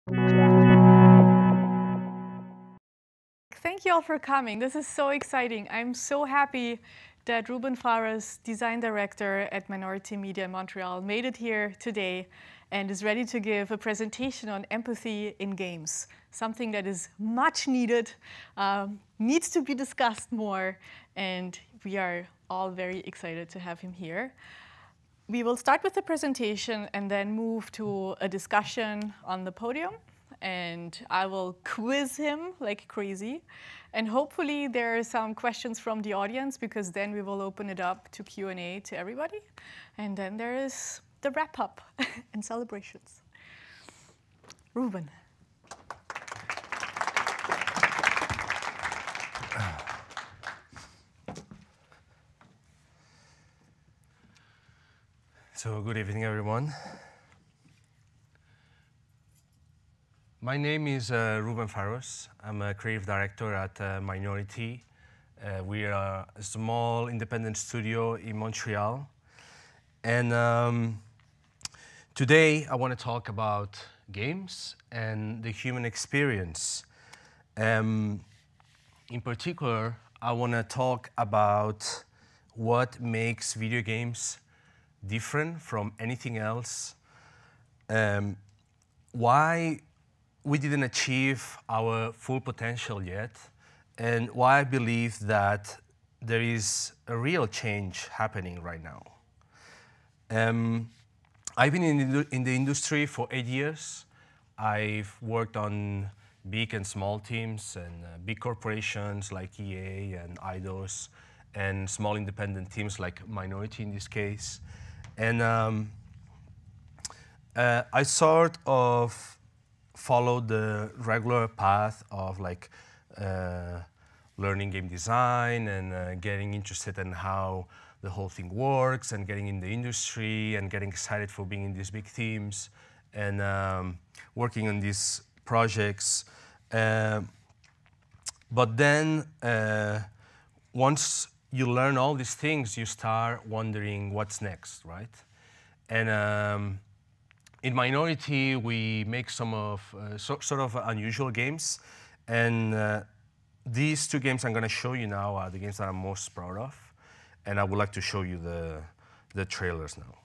Thank you all for coming. This is so exciting. I'm so happy that Ruben Farrus, design director at Minority Media in Montreal, made it here today and is ready to give a presentation on empathy in games, something that is much needed, needs to be discussed more, and we are all very excited to have him here. We will start with the presentation and then move to a discussion on the podium. And I will quiz him like crazy. And hopefully there are some questions from the audience, because then we will open it up to Q&A to everybody. And then there is the wrap-up and celebrations. Ruben. So good evening, everyone. My name is Ruben Farrus. I'm a creative director at Minority. We are a small independent studio in Montreal. And today I want to talk about games and the human experience. In particular, I want to talk about what makes video games different from anything else, why we didn't achieve our full potential yet, and why I believe that there is a real change happening right now. I've been in the industry for 8 years. I've worked on big and small teams and big corporations like EA and IDOS, and small independent teams like Minority in this case. And I sort of followed the regular path of learning game design and getting interested in how the whole thing works, and getting in the industry and getting excited for being in these big teams and working on these projects. But then once you learn all these things, you start wondering what's next, right? And in Minority, we make some of sort of unusual games, and these two games I'm going to show you now are the games that I'm most proud of, and I would like to show you the trailers now.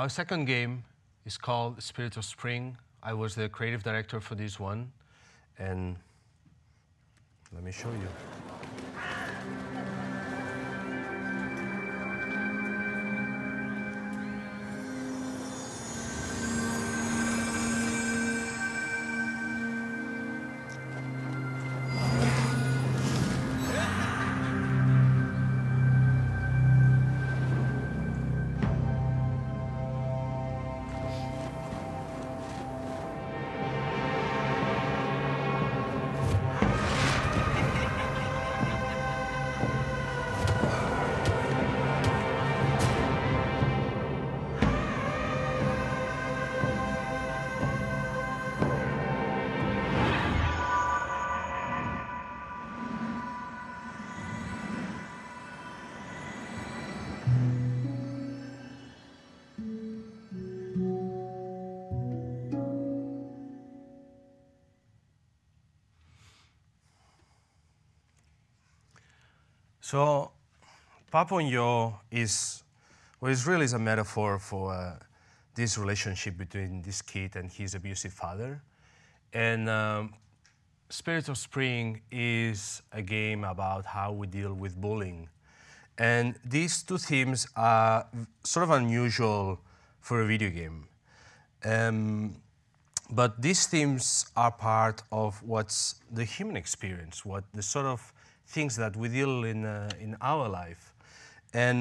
Our second game is called Spirit of Spring. I was the creative director for this one, and let me show you. So, PAPO YO is really is a metaphor for this relationship between this kid and his abusive father. And Spirit of Spring is a game about how we deal with bullying. And these two themes are sort of unusual for a video game. But these themes are part of what's the human experience, what the sort of things that we deal in our life. And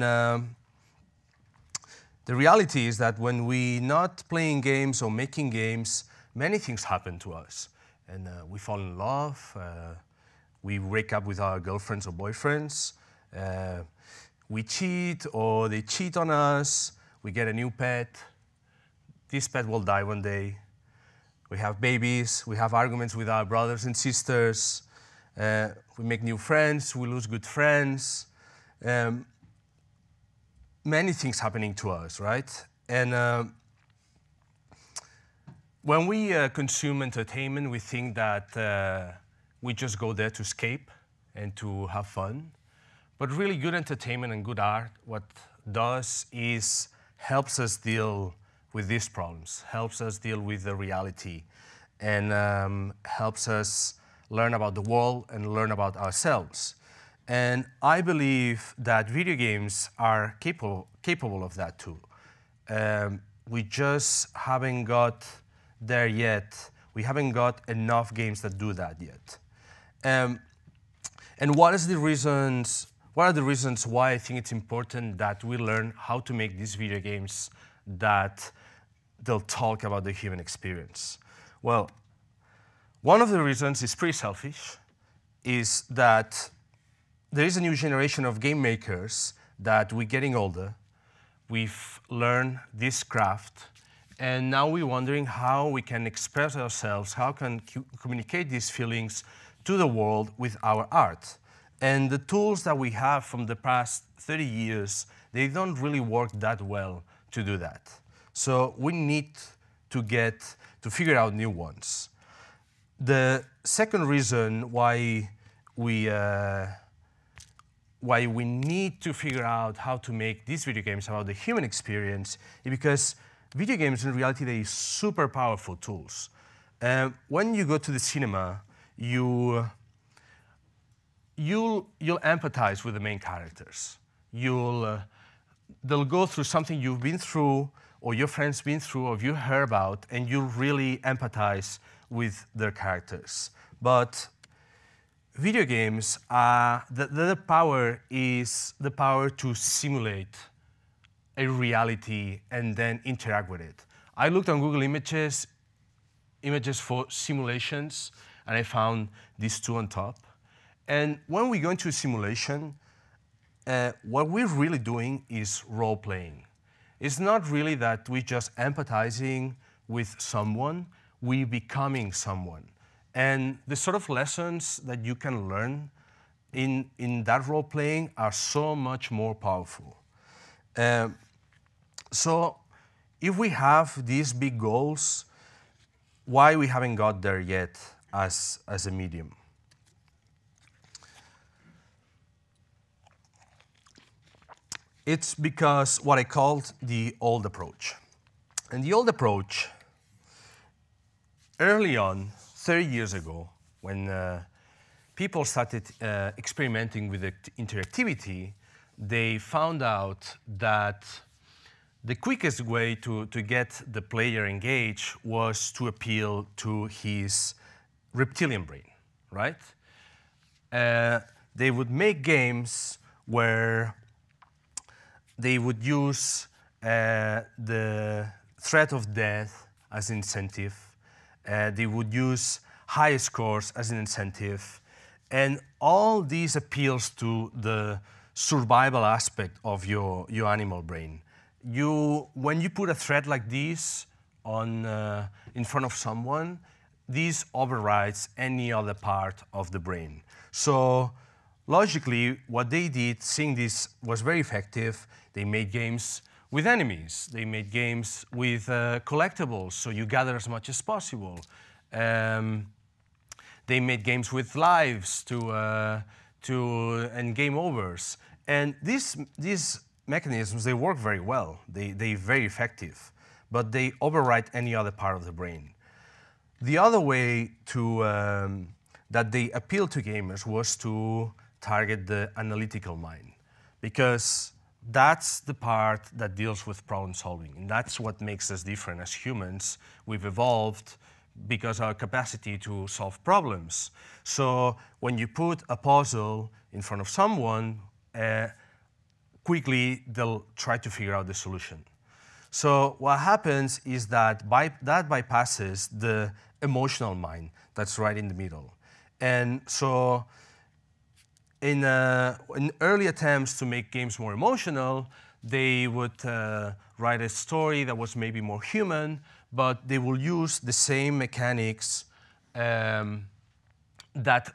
the reality is that when we're not playing games or making games, many things happen to us. And we fall in love, we break up with our girlfriends or boyfriends, we cheat or they cheat on us, we get a new pet, this pet will die one day, we have babies, we have arguments with our brothers and sisters, we make new friends, we lose good friends. Many things happening to us, right? And when we consume entertainment, we think that we just go there to escape and to have fun. But really good entertainment and good art, what does is helps us deal with these problems, helps us deal with the reality, and helps us learn about the world and learn about ourselves. And I believe that video games are capable of that too. We just haven't got there yet. We haven't got enough games that do that yet. And what are the reasons why I think it's important that we learn how to make these video games that they'll talk about the human experience? Well, one of the reasons is pretty selfish, is that there is a new generation of game makers that we're getting older. We've learned this craft, and now we're wondering how we can express ourselves, how can communicate these feelings to the world with our art. And the tools that we have from the past 30 years, they don't really work that well to do that. So we need to figure out new ones. The second reason why we need to figure out how to make these video games about the human experience is because video games in reality, they're super powerful tools. When you go to the cinema, you'll empathize with the main characters. They'll go through something you've been through, or your friend's been through, or you heard about, and you'll really empathize with their characters. But video games, the power is the power to simulate a reality and then interact with it. I looked on Google Images for simulations, and I found these two on top. And when we go into a simulation, what we're really doing is role-playing. It's not really that we're just empathizing with someone, we're becoming someone. And the sort of lessons that you can learn in that role-playing are so much more powerful. So if we have these big goals, why we haven't got there yet as a medium? It's because what I called the old approach. And the old approach, early on, 30 years ago, when people started experimenting with interactivity, they found out that the quickest way to get the player engaged was to appeal to his reptilian brain, right? They would make games where they would use the threat of death as an incentive. They would use high scores as an incentive. And all these appeals to the survival aspect of your animal brain. When you put a threat like this in front of someone, this overrides any other part of the brain. So logically, what they did, seeing this was very effective, they made games with enemies. They made games with collectibles, so you gather as much as possible. They made games with lives and game overs. And these mechanisms, they work very well. They're very effective, but they override any other part of the brain. The other way that they appeal to gamers was to target the analytical mind, because that's the part that deals with problem solving, and that's what makes us different as humans. We've evolved because of our capacity to solve problems. So when you put a puzzle in front of someone, quickly they'll try to figure out the solution. So what happens is that that bypasses the emotional mind that's right in the middle. And so in early attempts to make games more emotional, they would write a story that was maybe more human, but they will use the same mechanics that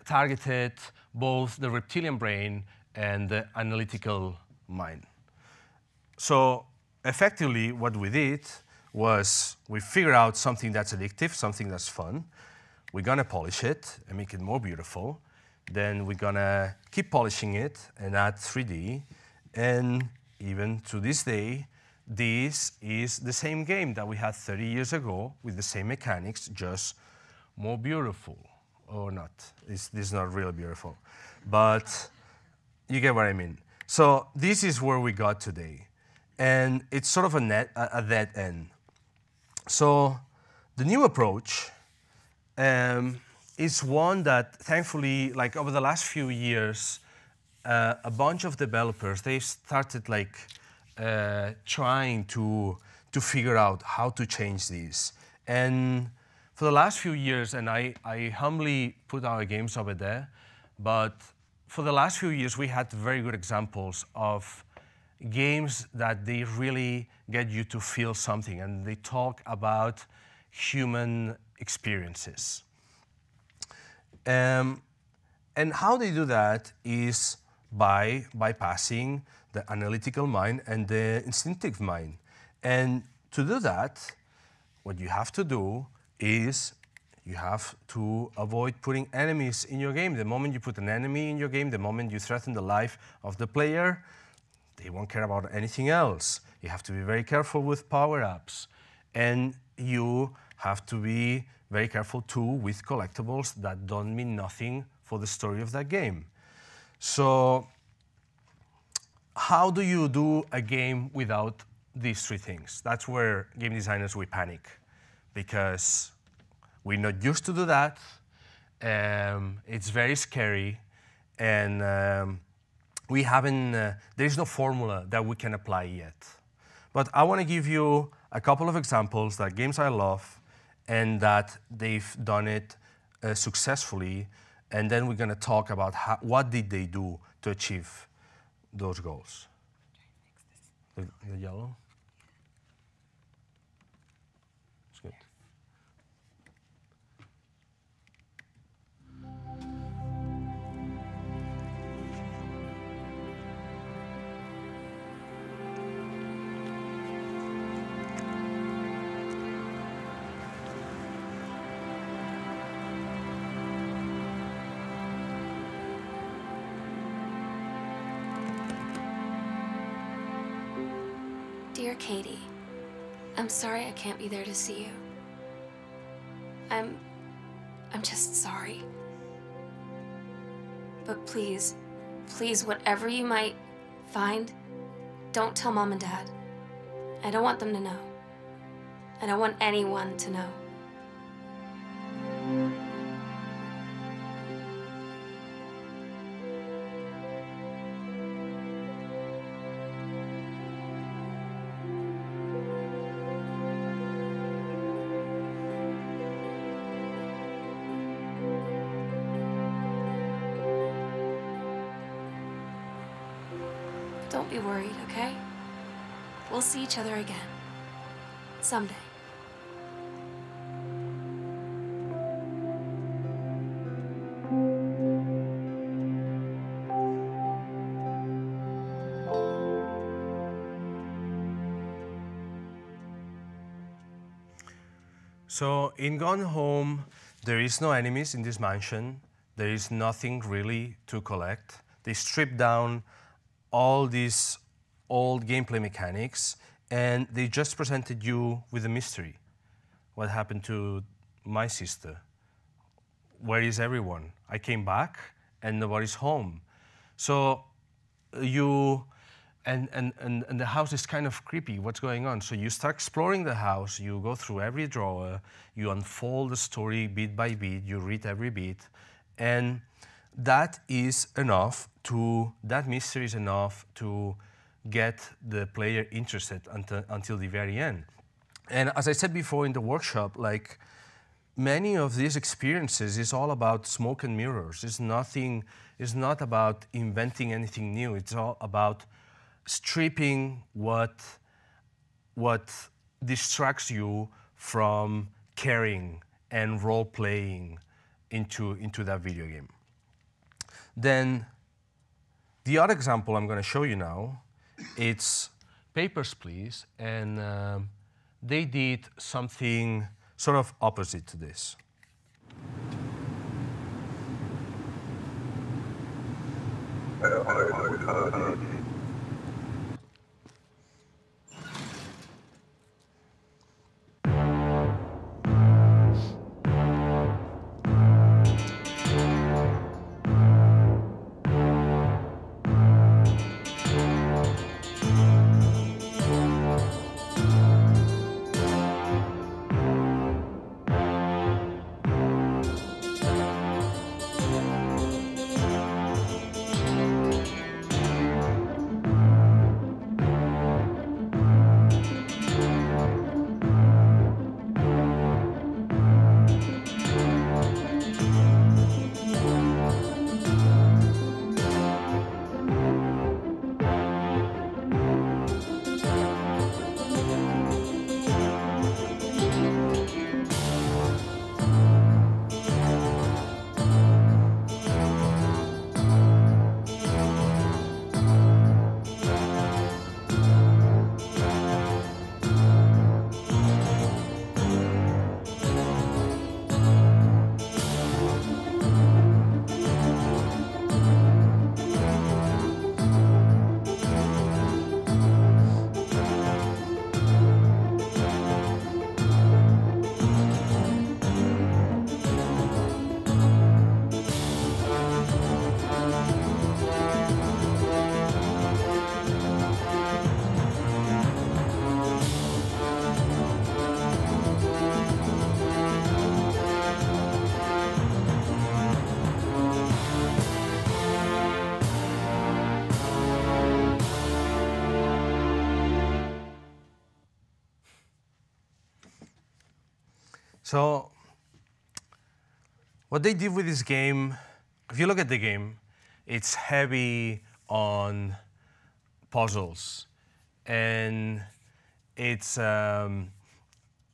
targeted both the reptilian brain and the analytical mind. So effectively, what we did was we figured out something that's addictive, something that's fun. We're gonna polish it and make it more beautiful. Then we're gonna keep polishing it and add 3D. And even to this day, this is the same game that we had 30 years ago with the same mechanics, just more beautiful, or not. This is not really beautiful, but you get what I mean. So this is where we got today. And it's sort of a dead end. So the new approach is one that thankfully, like over the last few years, a bunch of developers, they started trying to figure out how to change these. And for the last few years, and I humbly put our games over there, but for the last few years, we had very good examples of games that they really get you to feel something, and they talk about human experiences. And how they do that is by bypassing the analytical mind and the instinctive mind. And to do that, what you have to do is you have to avoid putting enemies in your game. The moment you put an enemy in your game, the moment you threaten the life of the player, they won't care about anything else. You have to be very careful with power-ups. And you have to be very careful too with collectibles that don't mean nothing for the story of that game. So how do you do a game without these three things? That's where game designers, we panic, because we're not used to do that. It's very scary, and we haven't, there's no formula that we can apply yet. But I want to give you a couple of examples that games I love and that they've done it successfully, and then we're going to talk about what did they do to achieve those goals. The yellow? It's good. Dear Katie, I'm sorry I can't be there to see you. I'm just sorry. But please, please, whatever you might find, don't tell Mom and Dad. I don't want them to know. I don't want anyone to know. Don't be worried, okay? We'll see each other again. Someday. So in Gone Home, there is no enemies in this mansion. There is nothing really to collect. They strip down all these old gameplay mechanics, and they just presented you with a mystery. What happened to my sister? Where is everyone? I came back and nobody's home. So and the house is kind of creepy, what's going on? So you start exploring the house, you go through every drawer, you unfold the story bit by bit, you read every bit, and that is enough that mystery is enough to get the player interested until the very end. And as I said before in the workshop, like many of these experiences is all about smoke and mirrors. It's not about inventing anything new. It's all about stripping what distracts you from caring and role-playing into that video game. Then the other example I'm going to show you now, it's Papers, Please, and they did something sort of opposite to this. So what they did with this game, if you look at the game, it's heavy on puzzles. And it's, at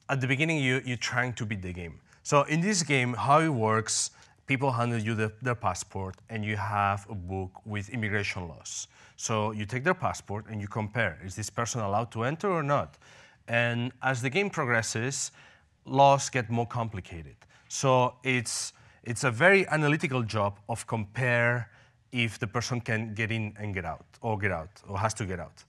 the beginning, you're trying to beat the game. So in this game, how it works, people hand you their passport, and you have a book with immigration laws. So you take their passport and you compare, is this person allowed to enter or not? And as the game progresses, laws get more complicated. So it's a very analytical job of compare if the person can get in and get out, or has to get out.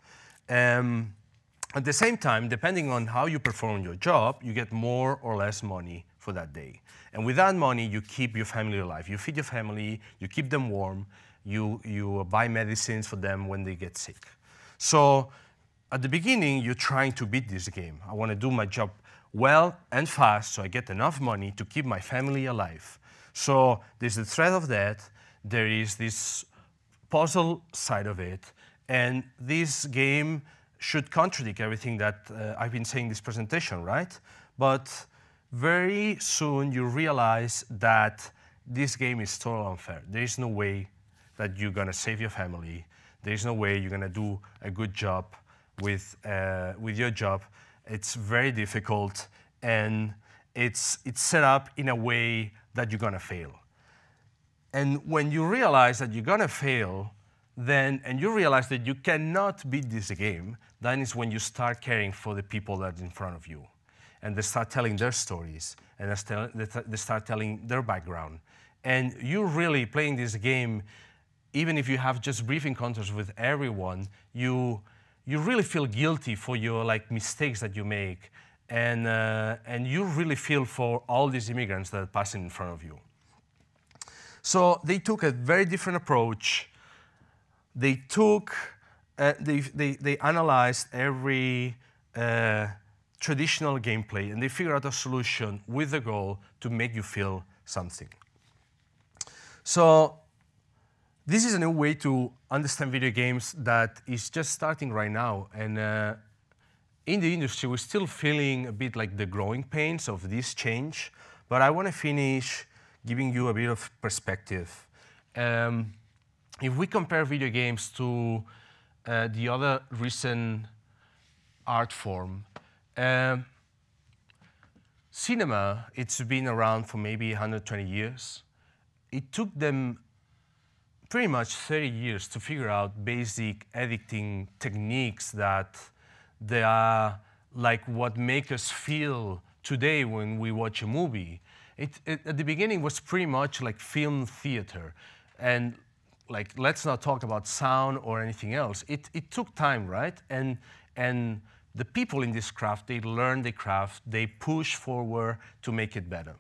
At the same time, depending on how you perform your job, you get more or less money for that day. And with that money, you keep your family alive. You feed your family, you keep them warm, you buy medicines for them when they get sick. So at the beginning, you're trying to beat this game. I want to do my job well and fast so I get enough money to keep my family alive. So there's the threat of that. There is this puzzle side of it. And this game should contradict everything that I've been saying in this presentation, right? But very soon you realize that this game is totally unfair. There is no way that you're going to save your family. There is no way you're going to do a good job with your job. It's very difficult, and it's set up in a way that you're going to fail. And when you realize that you're going to fail, and you realize that you cannot beat this game, then is when you start caring for the people that are in front of you. And they start telling their stories, and they start telling their background. And you're really playing this game, even if you have just brief encounters with everyone, you really feel guilty for your mistakes that you make. And you really feel for all these immigrants that are passing in front of you. So they took a very different approach. They analyzed every traditional gameplay, and they figured out a solution with the goal to make you feel something. So this is a new way to understand video games that is just starting right now. And in the industry, we're still feeling a bit like the growing pains of this change. But I want to finish giving you a bit of perspective. If we compare video games to the other recent art form, cinema, it's been around for maybe 120 years. It took them pretty much 30 years to figure out basic editing techniques that they are like what make us feel today when we watch a movie. At the beginning was pretty much like film theater. And let's not talk about sound or anything else. It took time, right? And the people in this craft, they learn the craft, they push forward to make it better.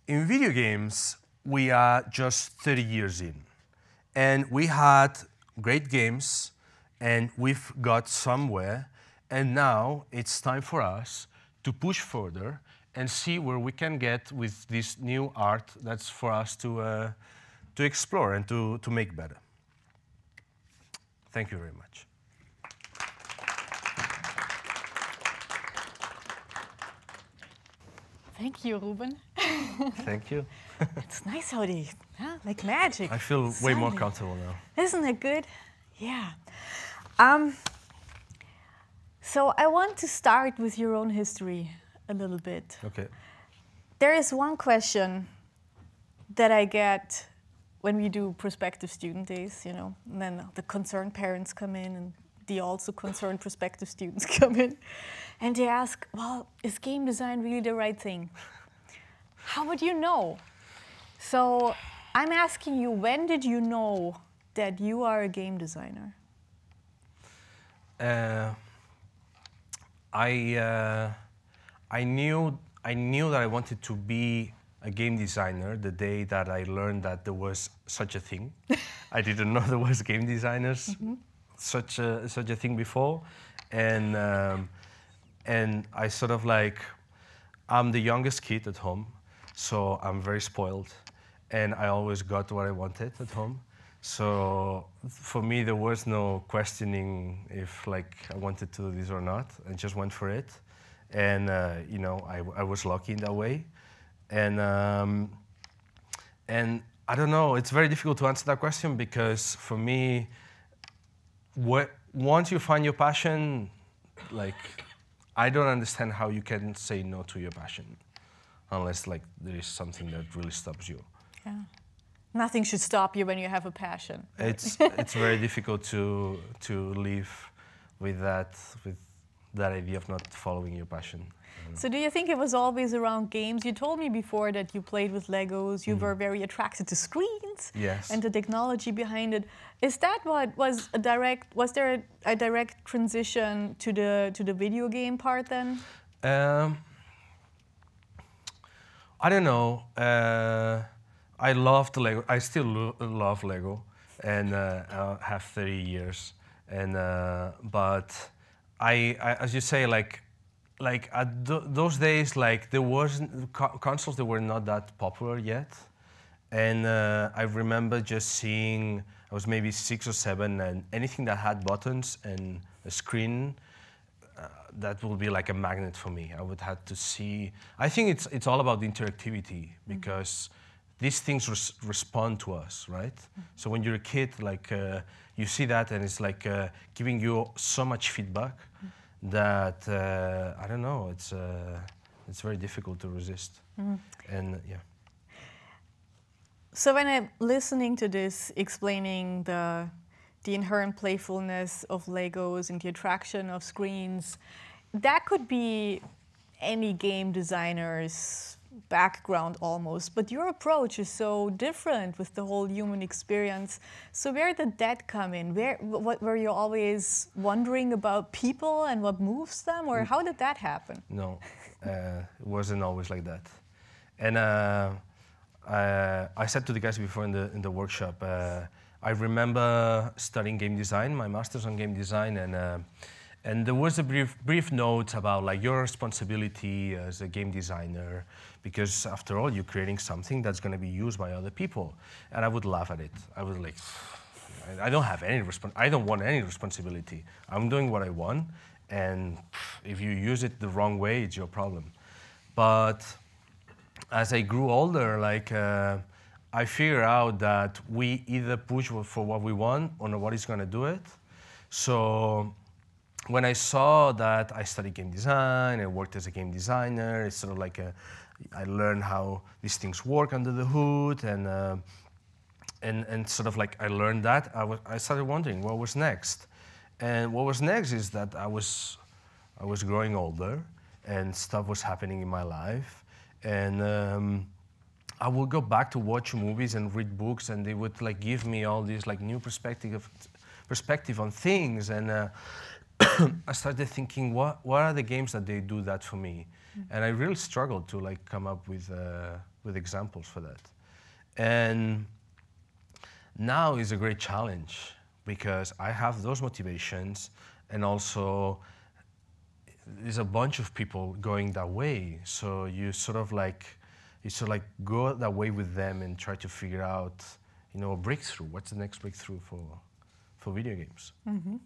In video games, we are just 30 years in. And we had great games, and we've got somewhere. And now it's time for us to push further and see where we can get with this new art that's for us to explore and to make better. Thank you very much. Thank you, Ruben. Thank you. It's nice how they, like magic. I feel way more comfortable now. Isn't it good? Yeah. So I want to start with your own history a little bit. Okay. There is one question that I get when we do prospective student days, you know, and then the concerned parents come in and the also concerned prospective students come in and they ask, well, is game design really the right thing? How would you know? So I'm asking you, when did you know that you are a game designer? I knew that I wanted to be a game designer the day that I learned that there was such a thing. I didn't know there was game designers, such a thing before, and I sort of I'm the youngest kid at home, so I'm very spoiled, and I always got what I wanted at home. So for me, there was no questioning if I wanted to do this or not. I just went for it, and you know, I was lucky in that way, and I don't know. It's very difficult to answer that question because for me, once you find your passion, I don't understand how you can say no to your passion, unless there is something that really stops you. Yeah. Nothing should stop you when you have a passion. It's very difficult to live with that idea of not following your passion. So do you think it was always around games? You told me before that you played with Legos, you were very attracted to screens Yes. and the technology behind it. Is that what was was there a direct transition to the video game part then? I don't know. I loved Lego. I still love Lego, and I have 30 years. And but as you say, like at those days, like there wasn't consoles that were not that popular yet. And I remember just seeing, I was maybe 6 or 7, and anything that had buttons and a screen, that will be like a magnet for me. I would have to see. I think it's all about the interactivity, because these things respond to us, right? So when you're a kid, like you see that, and it's like giving you so much feedback that I don't know. It's very difficult to resist. And yeah. So when I'm listening to this, explaining the inherent playfulness of Legos and the attraction of screens, that could be any game designer's background almost, but your approach is so different with the whole human experience. So where did that come in? Were you always wondering about people and what moves them, or how did that happen? No, it wasn't always like that. And I said to the guys before in the workshop, I remember studying game design, my master's on game design, and there was a brief note about like your responsibility as a game designer, because after all, you're creating something that's going to be used by other people. And I would laugh at it. I was like, I don't want any responsibility. I'm doing what I want, and if you use it the wrong way, it's your problem. But as I grew older, like I figured out that we either push for what we want or nobody's going to do it. So when I saw that I studied game design, I worked as a game designer, it's sort of like I learned how these things work under the hood, and sort of like I learned that, I started wondering what was next. And what was next is that I was growing older, and stuff was happening in my life, and I would go back to watch movies and read books, and they would like give me all this like new perspective on things, and I started thinking, what are the games that they do that for me? And I really struggled to like come up with examples for that. And now is a great challenge, because I have those motivations, and also there's a bunch of people going that way. So you sort of like go that way with them and try to figure out, you know, a breakthrough. What's the next breakthrough for video games? Mm-hmm.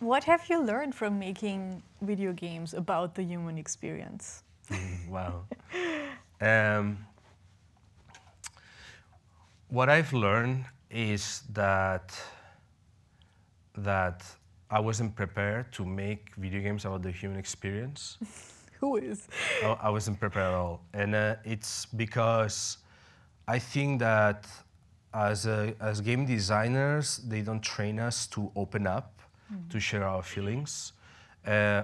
What have you learned from making video games about the human experience? Wow. What I've learned is that I wasn't prepared to make video games about the human experience. Who is? I wasn't prepared at all. And it's because I think that as game designers, they don't train us to open up, to share our feelings.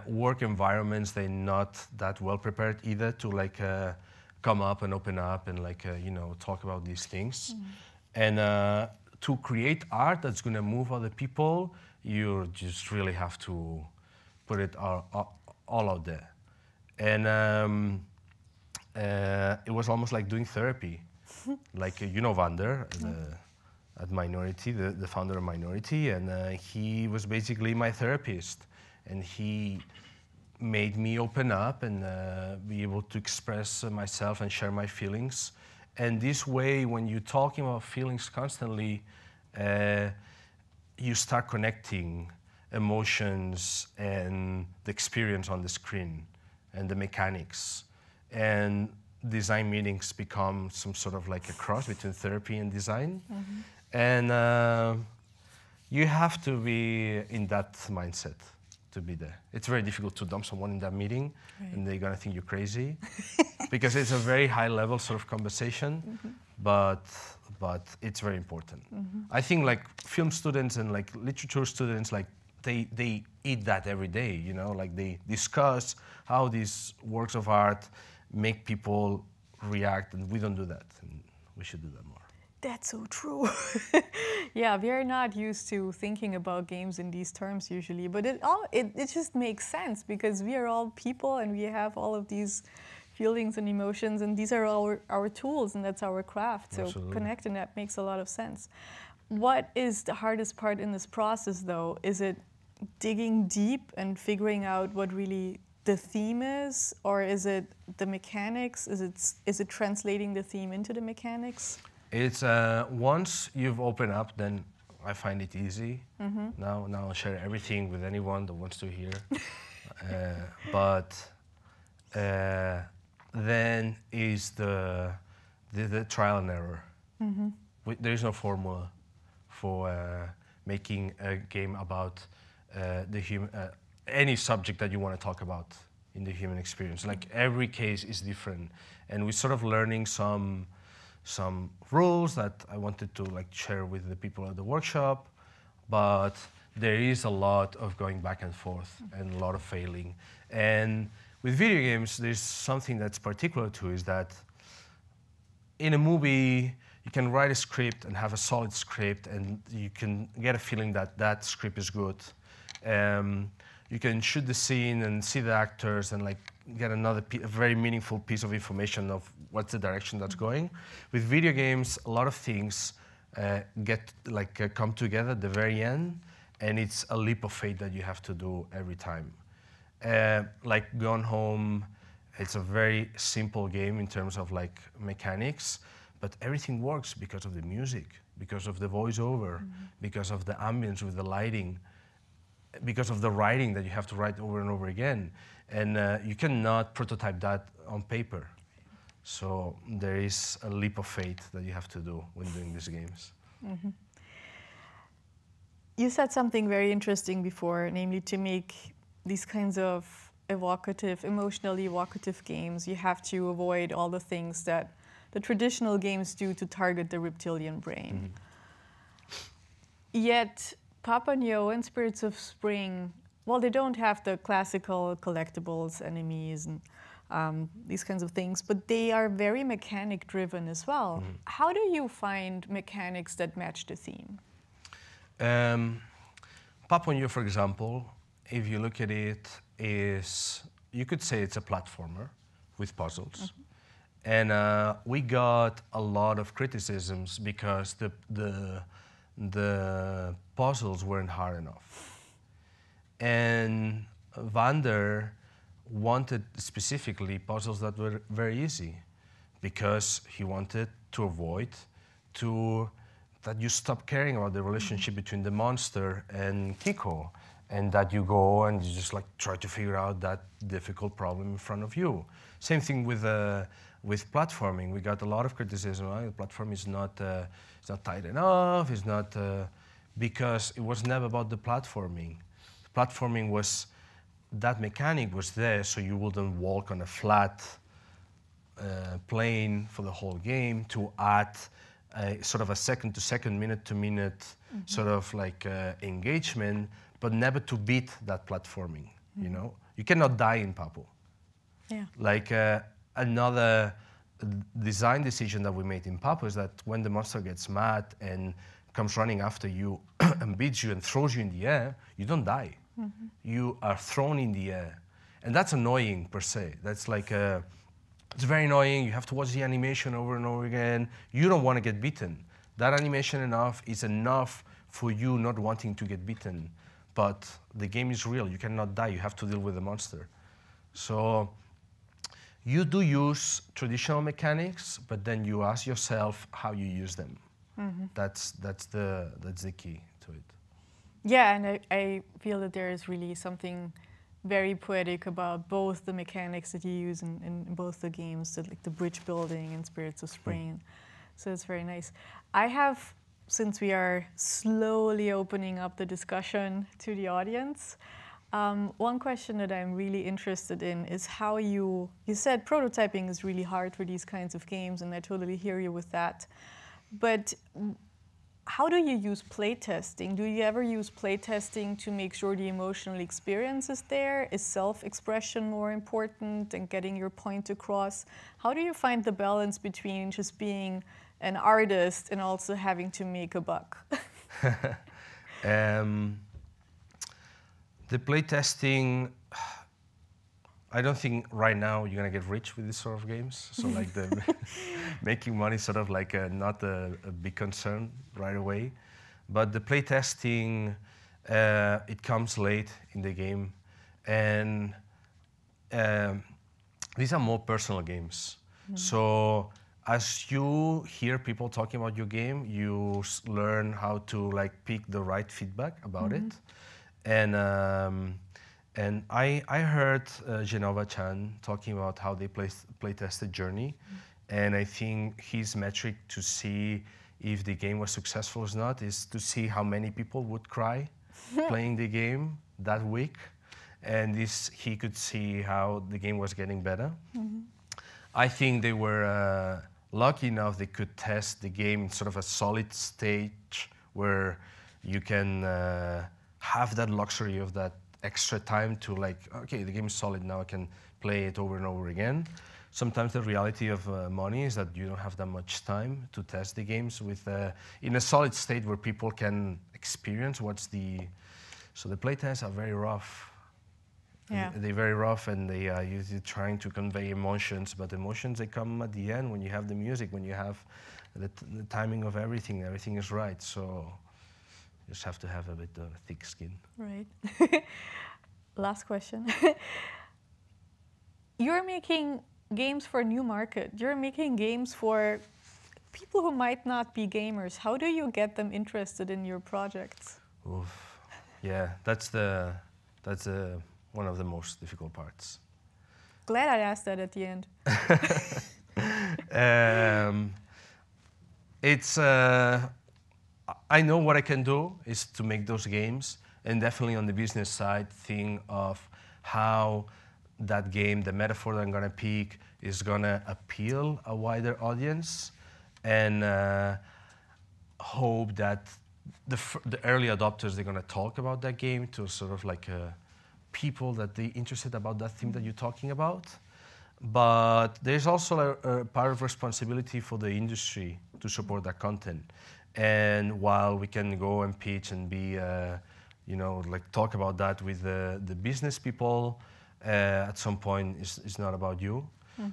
Work environments, they're not that well prepared either to like come up and open up and like you know, talk about these things. And to create art that's going to move other people, you just really have to put it all out there. And it was almost like doing therapy. Like you know Vander, at Minority, the founder of Minority, and he was basically my therapist, and he made me open up and be able to express myself and share my feelings. And this way, when you're talking about feelings constantly, you start connecting emotions and the experience on the screen and the mechanics. And design meetings become some sort of like a cross between therapy and design. And you have to be in that mindset to be there. It's very difficult to dump someone in that meeting, and they're gonna think you're crazy, because it's a very high level sort of conversation, but it's very important. I think like film students and like literature students, like they eat that every day, you know, like they discuss how these works of art make people react, and we don't do that, and we should do that more. That's so true. Yeah, we are not used to thinking about games in these terms usually, but it just makes sense because we are all people and we have all of these feelings and emotions, and these are our tools, and that's our craft. So Absolutely. connecting that makes a lot of sense. What is the hardest part in this process, though? Is it digging deep and figuring out what really the theme is, or is it the mechanics? Is it translating the theme into the mechanics? It's once you've opened up, then I find it easy. Now I'll share everything with anyone that wants to hear. But then is the trial and error. There is no formula for making a game about any subject that you want to talk about in the human experience. Like every case is different, and we're sort of learning some rules that I wanted to like share with the people at the workshop, but there is a lot of going back and forth and a lot of failing. And with video games, there's something that's particular to is that in a movie, you can write a script and have a solid script, and you can get a feeling that that script is good. You can shoot the scene and see the actors and like get a very meaningful piece of information of what's the direction that's going. With video games, a lot of things come together at the very end, and it's a leap of faith that you have to do every time. Like Gone Home, it's a very simple game in terms of like mechanics, but everything works because of the music, because of the voiceover, because of the ambience with the lighting, because of the writing that you have to write over and over again. And you cannot prototype that on paper. So there is a leap of faith that you have to do when doing these games. You said something very interesting before, namely to make these kinds of emotionally evocative games, you have to avoid all the things that the traditional games do to target the reptilian brain. Yet, PAPO YO and Spirits of Spring, well, they don't have the classical collectibles, enemies, and these kinds of things, but they are very mechanic-driven as well. How do you find mechanics that match the theme? PAPO YO, for example, if you look at it, you could say it's a platformer with puzzles. And we got a lot of criticisms because the puzzles weren't hard enough. And Vander wanted specifically puzzles that were very easy because he wanted to avoid that you stop caring about the relationship between the monster and Kiko, and that you go and you just like try to figure out that difficult problem in front of you. Same thing with platforming. We got a lot of criticism. The platform is not tight enough. It's not because it was never about the platforming. The platforming was that mechanic was there, so you wouldn't walk on a flat plane for the whole game to add sort of a second-to-second, minute-to-minute sort of like engagement, but never to beat that platforming. You know, you cannot die in PAPO. Yeah. Like another design decision that we made in PAPO is that when the monster gets mad and comes running after you and beats you and throws you in the air, you don't die. You are thrown in the air. And that's annoying per se. That's like, it's very annoying. You have to watch the animation over and over again. You don't want to get beaten. That animation is enough for you not wanting to get beaten. But the game is real. You cannot die. You have to deal with the monster. So you do use traditional mechanics, but then you ask yourself how you use them. That's the key to it. Yeah, and I feel that there is really something very poetic about both the mechanics that you use in both the games, like the bridge building and Spirits of Spring. So it's very nice. I have, since we are slowly opening up the discussion to the audience, one question that I'm really interested in is how you said prototyping is really hard for these kinds of games, and I totally hear you with that. But how do you use playtesting? Do you ever use playtesting to make sure the emotional experience is there? Is self-expression more important than getting your point across? How do you find the balance between just being an artist and also having to make a buck? The playtesting, I don't think right now you're gonna get rich with this sort of games. So like the making money is sort of like not a big concern right away. But the playtesting, it comes late in the game. And these are more personal games. So as you hear people talking about your game, you learn how to like pick the right feedback about it. And I heard Genova Chan talking about how they playtested Journey, and I think his metric to see if the game was successful or not is to see how many people would cry playing the game that week, and he could see how the game was getting better. I think they were lucky enough they could test the game in sort of a solid stage where you can have that luxury of that extra time to like, okay, the game is solid now, I can play it over and over again. Sometimes the reality of money is that you don't have that much time to test the games with in a solid state where people can experience so the playtests are very rough. Yeah. They're very rough, and they are usually trying to convey emotions, but emotions, they come at the end when you have the music, when you have the timing of everything is right. So you just have to have a bit of thick skin. Right. Last question. You're making games for a new market. You're making games for people who might not be gamers. How do you get them interested in your projects? Oof. Yeah, that's one of the most difficult parts. Glad I asked that at the end. I know what I can do is to make those games, and definitely on the business side, think of how that game, the metaphor that I'm gonna pick, is gonna appeal a wider audience, and hope that the early adopters, they're gonna talk about that game to sort of like people that they're interested about that theme that you're talking about. But there's also a part of responsibility for the industry to support that content. And while we can go and pitch and be, like talk about that with the business people, at some point it's not about you.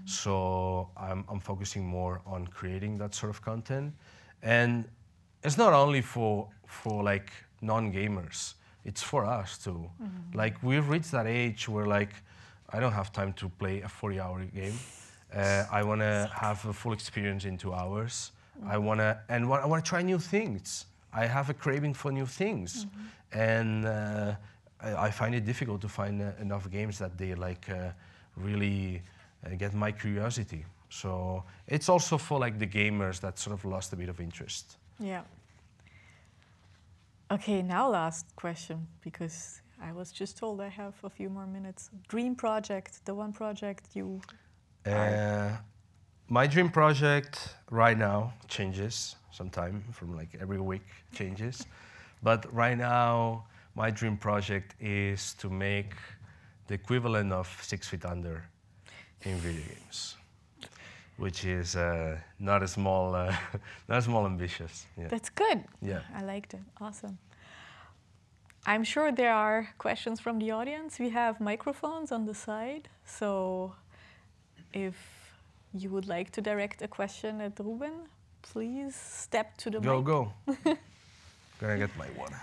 So I'm focusing more on creating that sort of content. And it's not only for like non-gamers, it's for us too. Like we've reached that age where like, I don't have time to play a 40-hour game. I want to have a full experience in 2 hours. I want to try new things. I have a craving for new things, and I find it difficult to find enough games that they like really get my curiosity. So it's also for like the gamers that sort of lost a bit of interest. Yeah. Okay, now last question, because I was just told I have a few more minutes. Dream project, the one project you My dream project right now changes sometime, from like every week changes. But right now, my dream project is to make the equivalent of 6 Feet Under in video games, which is not a small ambitious. Yeah. That's good. Yeah. I liked it. Awesome. I'm sure there are questions from the audience. We have microphones on the side, so if you would like to direct a question at Ruben, please step to the mic. Go. Gonna get my water.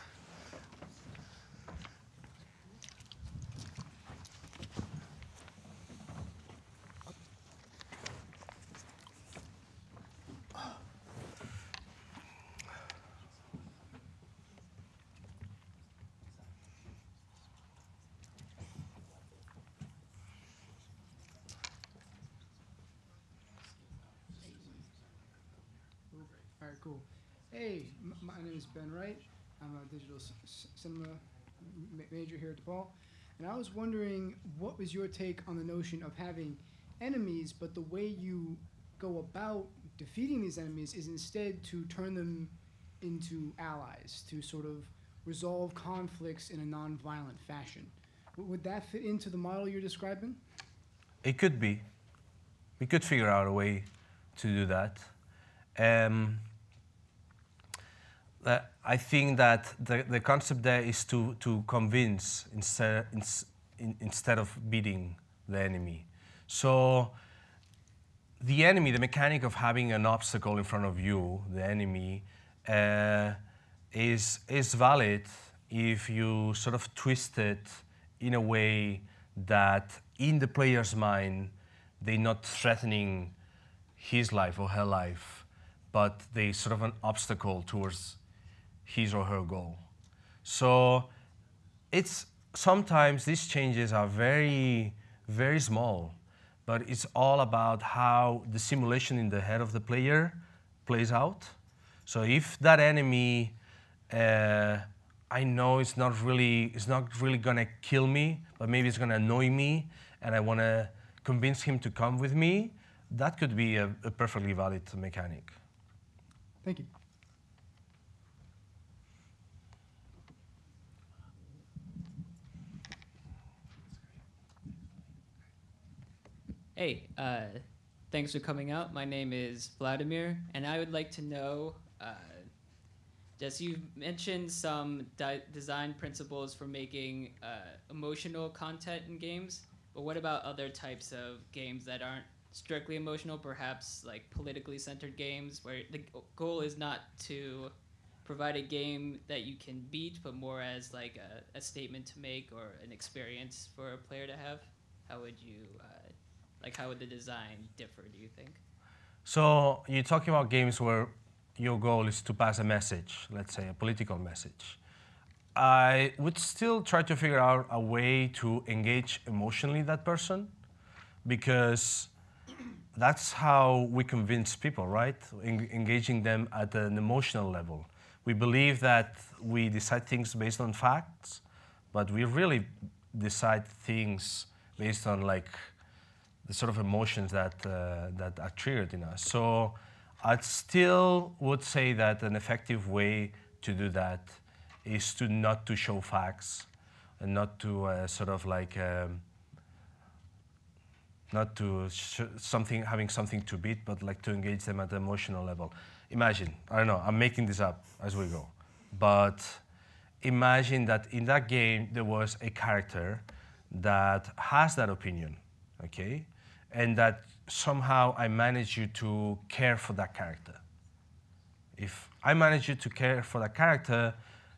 All right, cool. Hey, my name is Ben Wright. I'm a digital cinema major here at DePaul. And I was wondering, what was your take on the notion of having enemies, but the way you go about defeating these enemies is instead to turn them into allies to sort of resolve conflicts in a non-violent fashion. Would that fit into the model you're describing? It could be. We could figure out a way to do that. I think that the concept there is to convince instead of beating the enemy. So the enemy, the mechanic of having an obstacle in front of you, the enemy, is valid if you sort of twist it in a way that in the player's mind, they're not threatening his life or her life, but they sort of an obstacle towards his or her goal. So sometimes these changes are very, very small, but it's all about how the simulation in the head of the player plays out. So if that enemy, I know it's not really gonna kill me, but maybe it's gonna annoy me, and I wanna convince him to come with me, that could be a perfectly valid mechanic. Thank you. Hey, thanks for coming out. My name is Vladimir, and I would like to know, just you mentioned some design principles for making emotional content in games, but what about other types of games that aren't strictly emotional, perhaps like politically centered games, where the goal is not to provide a game that you can beat, but more as like a statement to make or an experience for a player to have? How would you... how would the design differ, do you think? So you're talking about games where your goal is to pass a message, let's say a political message. I would still try to figure out a way to engage emotionally that person, because that's how we convince people, right? Engaging them at an emotional level. We believe that we decide things based on facts, but we really decide things based on the sort of emotions that are triggered in us. So I still would say that an effective way to do that is to not to show facts and not to not to having something to beat, but to engage them at the emotional level. Imagine, I don't know, I'm making this up as we go, but imagine that in that game there was a character that has that opinion, okay? And that somehow I manage you to care for that character. If I manage you to care for that character,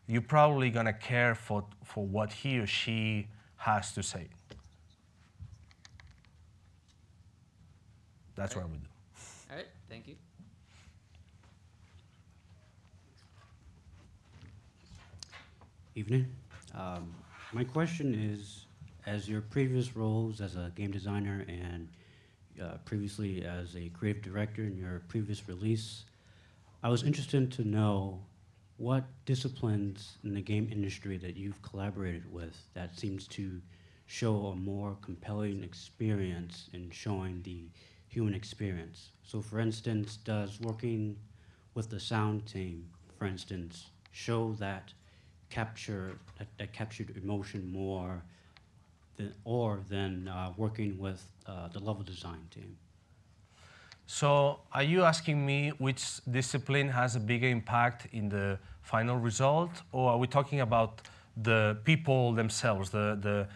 you're probably gonna care for what he or she has to say. That's what I would do. All right, thank you. Evening. My question is, as your previous roles as a game designer and previously as a creative director in your previous release, I was interested to know what disciplines in the game industry that you've collaborated with that seems to show a more compelling experience in showing the human experience. So for instance, does working with the sound team, for instance, show that captured emotion more than working with the level design team? So are you asking me which discipline has a bigger impact in the final result, or are we talking about the people themselves, the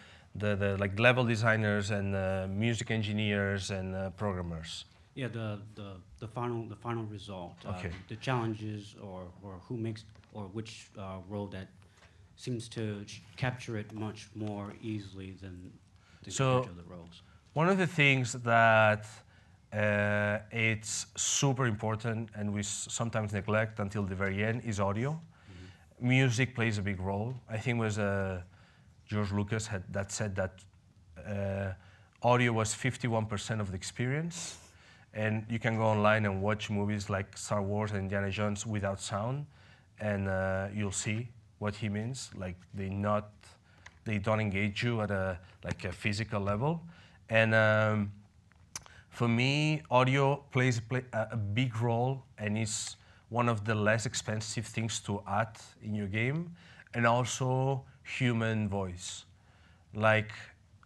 level designers and music engineers and programmers? Yeah, the final result. Okay. The challenges or who makes or which role that seems to capture it much more easily than the other roles. One of the things that it's super important and we sometimes neglect until the very end is audio. Mm-hmm. Music plays a big role. I think it was George Lucas that said that audio was 51% of the experience. And you can go online and watch movies like Star Wars and Indiana Jones without sound, and you'll see what he means. Like they don't engage you at a physical level. And for me, audio plays a big role and is one of the less expensive things to add in your game, and also human voice. Like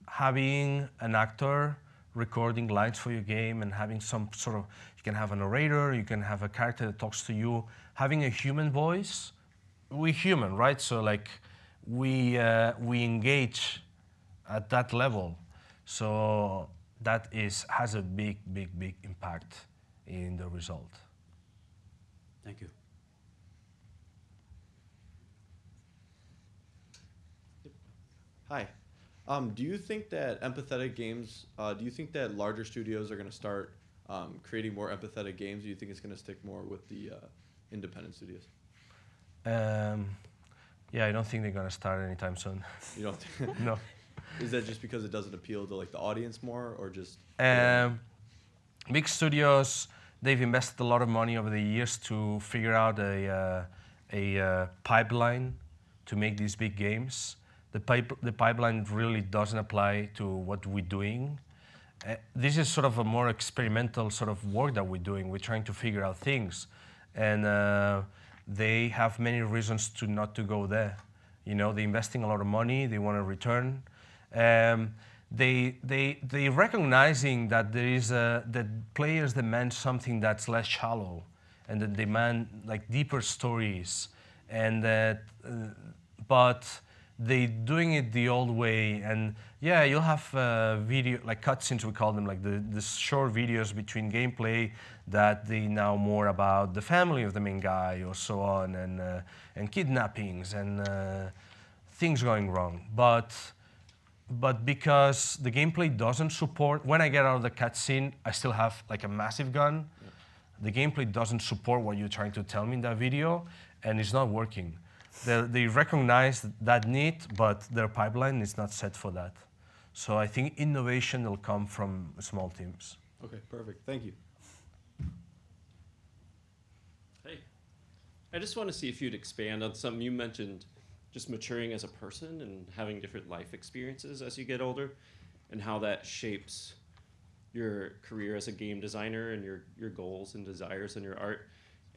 having an actor recording lines for your game and having some sort of, you can have a narrator, you can have a character that talks to you. Having a human voice, we're human, right? So like we engage at that level. So that has a big, big, big impact in the result. Thank you. Hi. Do you think that empathetic games, do you think that larger studios are going to start creating more empathetic games? Do you think it's going to stick more with the independent studios? Yeah, I don't think they're going to start anytime soon. You don't think? No. Is that just because it doesn't appeal to like the audience more, or just? Big studios, they've invested a lot of money over the years to figure out a pipeline to make these big games. The pipeline really doesn't apply to what we're doing. This is sort of a more experimental sort of work that we're doing. We're trying to figure out things, and they have many reasons to not to go there. You know, they're investing a lot of money. They want a return. They recognizing that there is that players demand something that's less shallow, and that demand like deeper stories, and that but they doing it the old way. And yeah, you'll have video like cutscenes, we call them, like the short videos between gameplay that they now more about the family of the main guy or so on, and kidnappings and things going wrong. But because the gameplay doesn't support, when I get out of the cutscene, I still have like a massive gun. Yeah. The gameplay doesn't support what you're trying to tell me in that video, and it's not working. They recognize that need, but their pipeline is not set for that. So I think innovation will come from small teams. Okay, perfect. Thank you. Hey, I just want to see if you'd expand on something you mentioned, just maturing as a person and having different life experiences as you get older, and how that shapes your career as a game designer and your goals and desires in your art,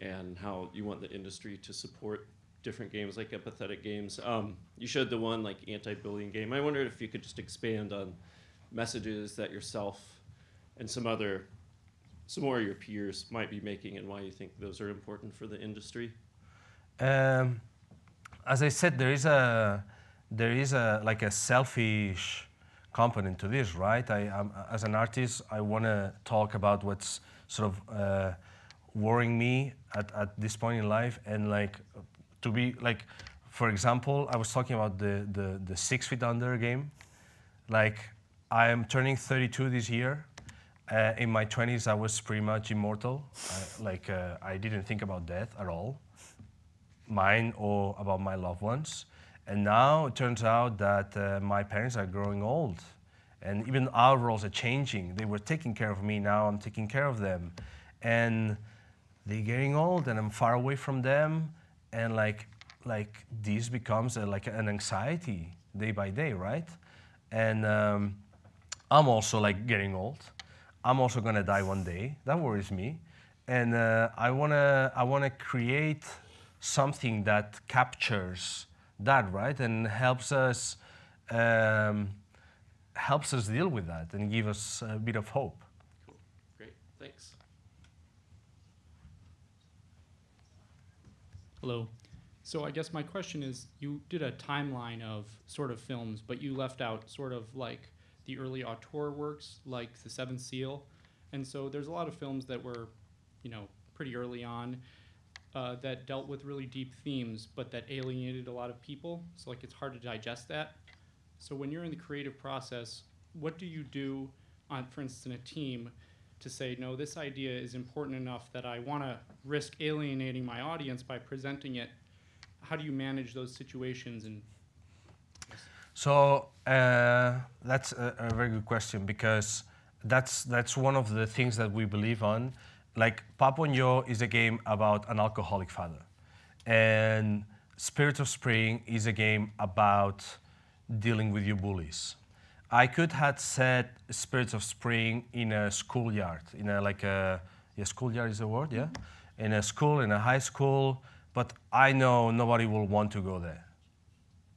and how you want the industry to support different games like empathetic games. You showed the one like anti-bullying game. I wondered if you could just expand on messages that yourself and some more of your peers might be making, and why you think those are important for the industry. As I said, there is a like a selfish component to this, right? As an artist, I want to talk about what's sort of worrying me at this point in life, and like to be like, for example, I was talking about the 6 Feet Under game. Like, I am turning 32 this year. In my 20s, I was pretty much immortal. I didn't think about death at all, mine or about my loved ones. And now it turns out that my parents are growing old, and even our roles are changing. They were taking care of me, now I'm taking care of them. And they're getting old, and I'm far away from them. And like this becomes like an anxiety day by day, right? And I'm also like getting old. I'm also gonna die one day. That worries me. And I wanna create something that captures that, right? And helps us deal with that and give us a bit of hope. Cool. Great. Thanks. Hello. So I guess my question is, you did a timeline of sort of films, but you left out sort of like the early auteur works, like The Seventh Seal. And so there's a lot of films that were, you know, pretty early on that dealt with really deep themes, but that alienated a lot of people. So like it's hard to digest that. So when you're in the creative process, what do you do on, for instance, in a team, to say, no, this idea is important enough that I want to risk alienating my audience by presenting it? How do you manage those situations? And so that's a very good question, because that's one of the things that we believe on. Like PAPO YO is a game about an alcoholic father, and Spirit of Spring is a game about dealing with your bullies. I could have set Spirits of Spring in a schoolyard, in a schoolyard is a word, yeah? in a school, in a high school, but I know nobody will want to go there.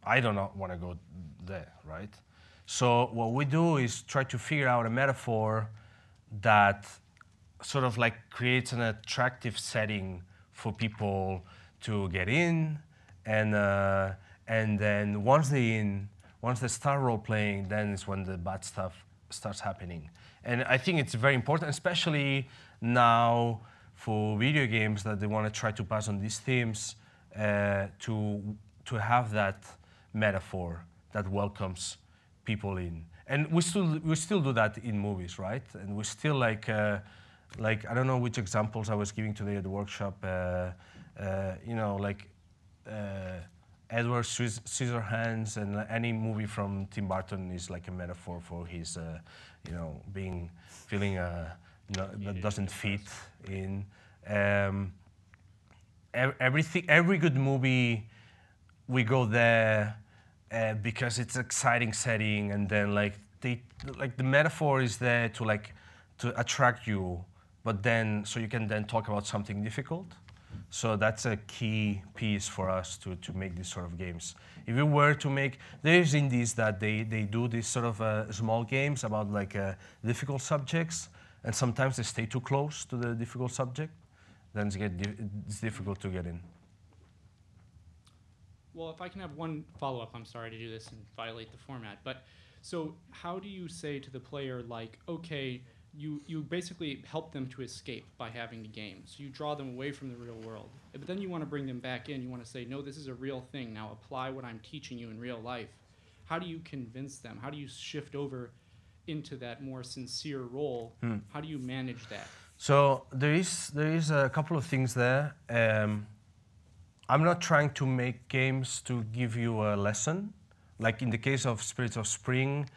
I do not want to go there, right? So what we do is try to figure out a metaphor that sort of like creates an attractive setting for people to get in, and then once they start role playing, then is when the bad stuff starts happening. And I think it's very important, especially now for video games, that they want to try to pass on these themes, to have that metaphor that welcomes people in. And we still do that in movies, right? And we still like I don't know which examples I was giving today at the workshop. You know, like Edward Scissorhands, and any movie from Tim Burton is like a metaphor for his, you know, feeling that doesn't fit in. Every good movie, we go there because it's an exciting setting, and then like the metaphor is there to attract you, but then so you can then talk about something difficult. So that's a key piece for us to make these sort of games. If we were to make, there's indies that they do these sort of small games about like difficult subjects, and sometimes they stay too close to the difficult subject, then it's difficult to get in. Well, if I can have one follow-up, I'm sorry to do this and violate the format, but so how do you say to the player, like, okay, you basically help them to escape by having the game. So you draw them away from the real world. But then you want to bring them back in. You want to say, no, this is a real thing. Now apply what I'm teaching you in real life. How do you convince them? How do you shift over into that more sincere role? How do you manage that? So there is a couple of things there. I'm not trying to make games to give you a lesson. Like in the case of Spirits of Spring,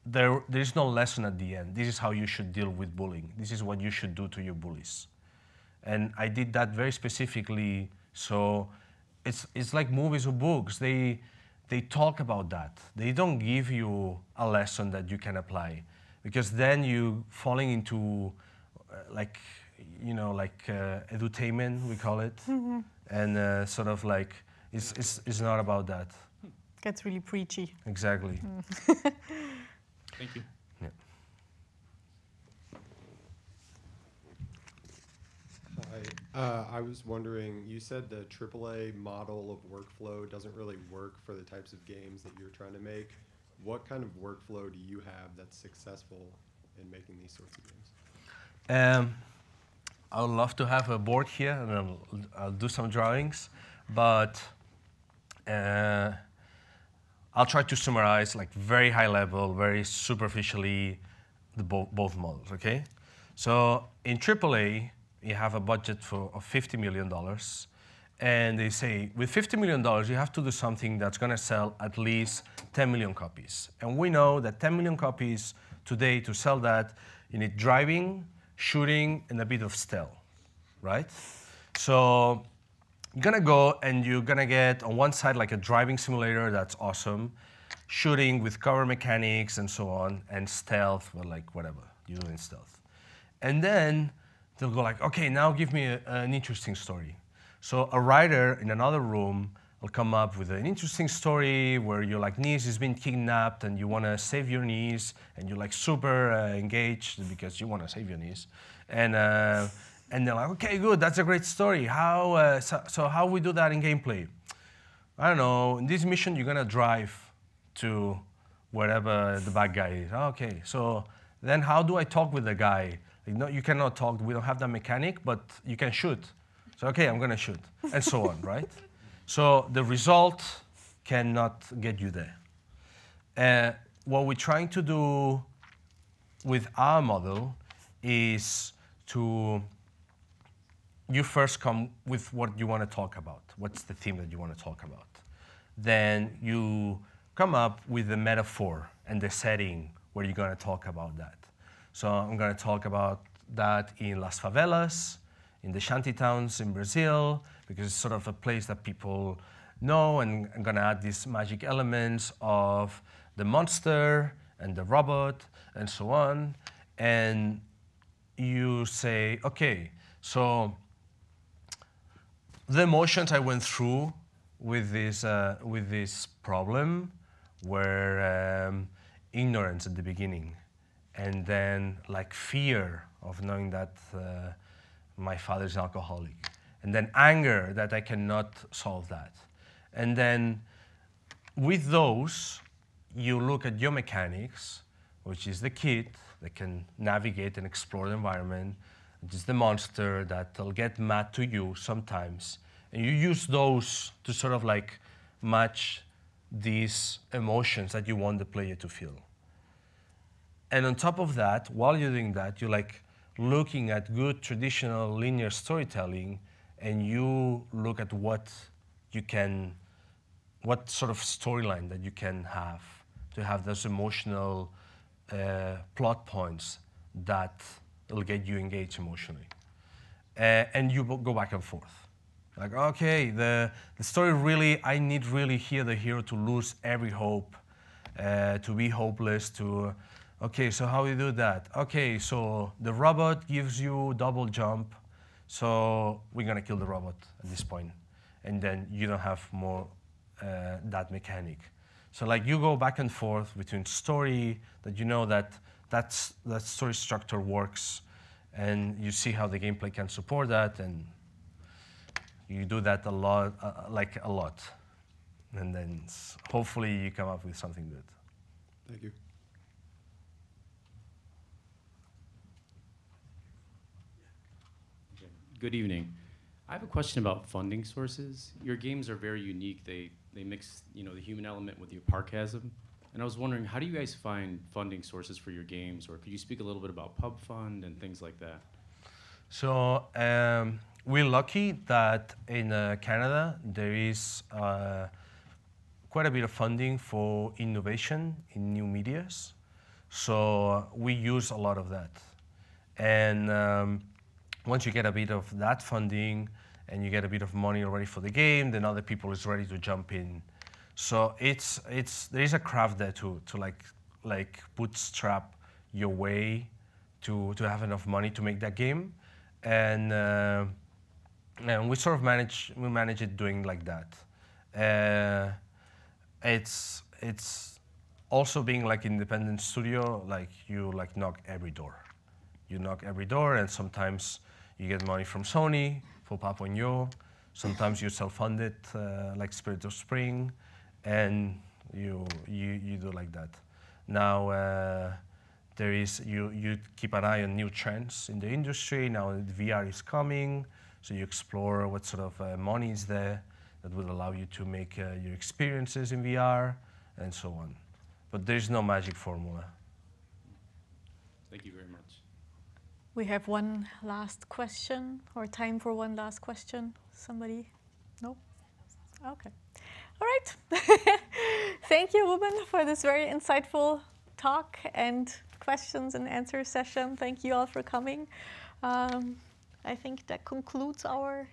there is no lesson at the end. This is how you should deal with bullying. This is what you should do to your bullies. And I did that very specifically, so it's like movies or books. They talk about that. They don't give you a lesson that you can apply, because then you falling into edutainment, we call it, and sort of like it's not about that. Gets really preachy. Exactly. Thank you. Yeah. Hi. I was wondering, you said the AAA model of workflow doesn't really work for the types of games that you're trying to make. What kind of workflow do you have that's successful in making these sorts of games? I would love to have a board here, and I'll do some drawings, but I'll try to summarize, like very high level, very superficially, both models, okay? So in AAA, you have a budget of $50 million, and they say, with $50 million, you have to do something that's gonna sell at least 10 million copies. And we know that 10 million copies today, to sell that, you need driving, shooting, and a bit of stealth, right? So you're gonna go and you're gonna get on one side like a driving simulator that's awesome, shooting with cover mechanics and so on, and stealth, well, like whatever you do in stealth. And then they'll go like, okay, now give me an interesting story. So a writer in another room will come up with an interesting story where your like niece has been kidnapped and you want to save your niece, and you're like super engaged because you want to save your niece, and they're like, okay, good, that's a great story. How so how we do that in gameplay? I don't know. In this mission, you're gonna drive to wherever the bad guy is. Okay, so then how do I talk with the guy? Like, no, you cannot talk. We don't have that mechanic, but you can shoot. So okay, I'm gonna shoot, and so on, right? So the result cannot get you there. What we're trying to do with our model is you first come with what you want to talk about. What's the theme that you want to talk about? Then you come up with the metaphor and the setting where you're going to talk about that. So I'm going to talk about that in Las Favelas, in the shanty towns in Brazil, because it's sort of a place that people know, and I'm going to add these magic elements of the monster and the robot and so on. And you say, okay, so the emotions I went through with this problem were ignorance at the beginning, and then like fear of knowing that my father is an alcoholic, and then anger that I cannot solve that. And then with those, you look at your mechanics, which is the kid that can navigate and explore the environment, which is the monster that will get mad to you sometimes. And you use those to sort of like match these emotions that you want the player to feel. And on top of that, while you're doing that, you're like looking at good traditional linear storytelling, and you look at what sort of storyline that you can have to have those emotional plot points that will get you engaged emotionally. And you go back and forth. Like, okay, the story really, I need really here the hero to lose every hope, to be hopeless, okay, so how do you do that? Okay, so the robot gives you double jump, so we're gonna kill the robot at this point. And then you don't have more that mechanic. So like you go back and forth between story, that you know that story structure works, and you see how the gameplay can support that, and you do that a lot, a lot. And then hopefully you come up with something good. Thank you. Good evening. I have a question about funding sources. Your games are very unique. They mix, the human element with your sarcasm. And I was wondering, how do you guys find funding sources for your games? Or could you speak a little bit about Pub Fund and things like that? So we're lucky that in Canada there is quite a bit of funding for innovation in new medias. So we use a lot of that. And once you get a bit of that funding and you get a bit of money already for the game, then other people is ready to jump in. So there is a craft there to like bootstrap your way to have enough money to make that game, and we sort of manage it doing like that. It's also being like independent studio, like you like knock every door. You knock every door, and sometimes you get money from Sony for PAPO YO. Sometimes you self-fund it, like Spirit of Spring, and you do like that. Now you keep an eye on new trends in the industry. Now VR is coming, so you explore what sort of money is there that would allow you to make your experiences in VR and so on. But there's no magic formula. Thank you very much. We have one last question, or time for one last question. Somebody? No? Okay. All right. Thank you, Ruben, for this very insightful talk and questions and answer session. Thank you all for coming. I think that concludes our